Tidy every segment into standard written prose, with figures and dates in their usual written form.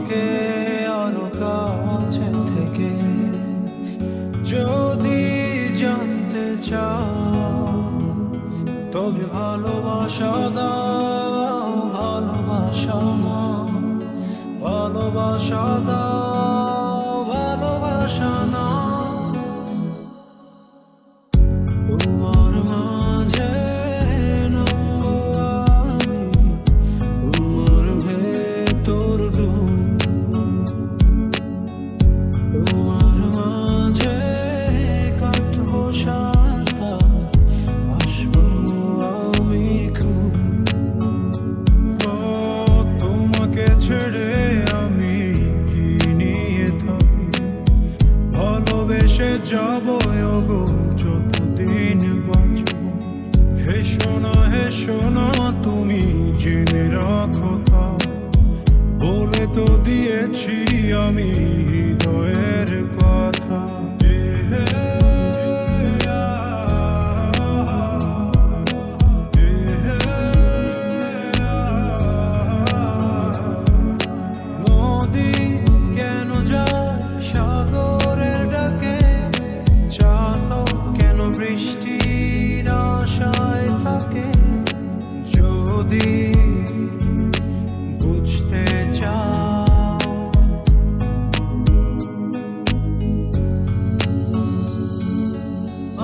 তোমাকে আরো কাছে থেকে যদি জানতে চাও, তবে ভালোবাসা দাও, ভালোবাসা নাও, ভালোবাসা দাও, ভালোবাসা নাও। তোমার মাঝে নামবো আমি, তোমার ভেতর ডুব। তোমার মাঝে কাটবো সারা, আসবো আমি খুব। তোমাকে ছেড়ে আমি কি নিয়ে থাকি, ভালোবেসে যাবো গো যতদিন বাঁচব। হেসো না তুমি জেনে রাখো তা, বলে তো দিয়েছি আমি হৃদয়ের কথা। নদী কেন যায় সাগরের ডাকে, চালক কেন বৃষ্টির আশায় থাকে। যদি বুঝতে চাও,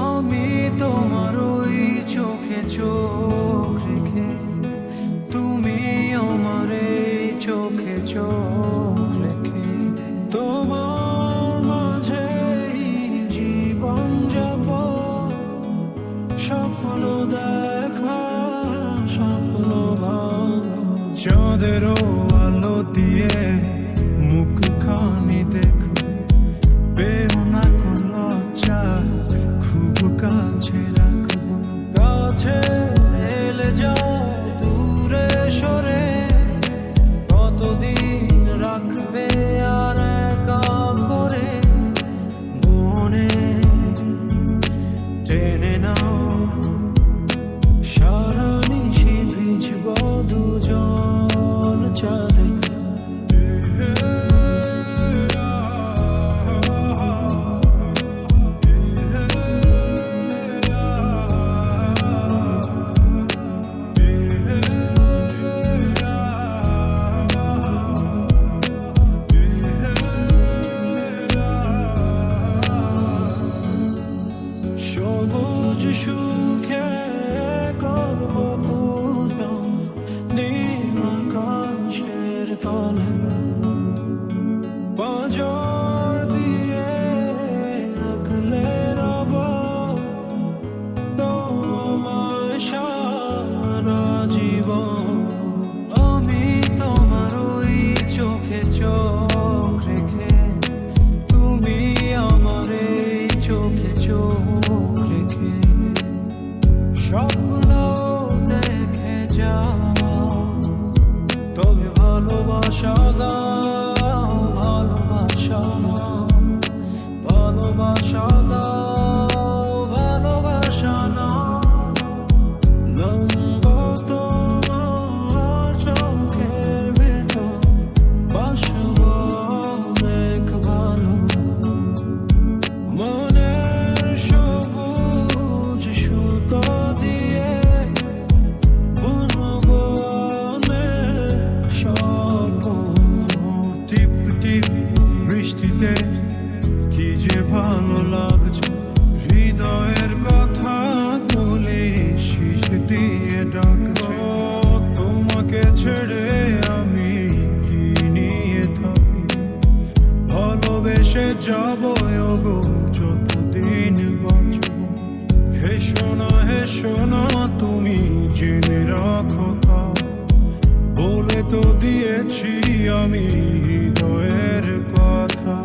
আমি তোমার ওই চোখে চোখ রেখে, তুমি আমার এই চোখে চোখ রেখে। তোমার মাঝে জীবন যাপন, স্বপ্ন দেখা, স্বপ্ন চাঁদেরও আলো দিয়ে মুখখানি দেখো। পেও না কোন লজ্জা, খুব কাছে রাখবো। কাছে এলে যাও, দূরে সরে কতদিন রাখবে আর একা করে। মনে টেনে নাও, সারা নিশি ভিজব দুজন চাঁদে। সবুজ সুখে করব পূজন, নীল আকাশের তলে পাঁজর দিয়ে রাখলে রব তোমার সারা জীবন। আমি তোমার ওই চোখে চোখ রেখে, তুমি আমার এই চোখে চোখ রেখে। স্বপ্ন দেখে যাও, তবে ভালোবাসা দাও, ভালোবাসা নাও, ভালোবাসা দাও, ভালোবাসা নাও। নামবো তোমার চোখের ভেতর, বাসবো অনেক ভালো। মনের সবুজ সুতো দিয়ে বুনবো অনেক স্বপ্ন। টিপ টিপ বৃষ্টিতে কি যে ভালো লাগছে, হৃদয়ের কথা গুলি শীষ দিয়ে ডাকছে। তোমাকে ছেড়ে আমি কি নিয়ে থাকি, ভালোবেসে যাবো গো যতদিন বাঁচব। হেসো না তুমি জেনে রাখো তা, বলে তো দিয়েছি আমি হৃদয়ের কথা।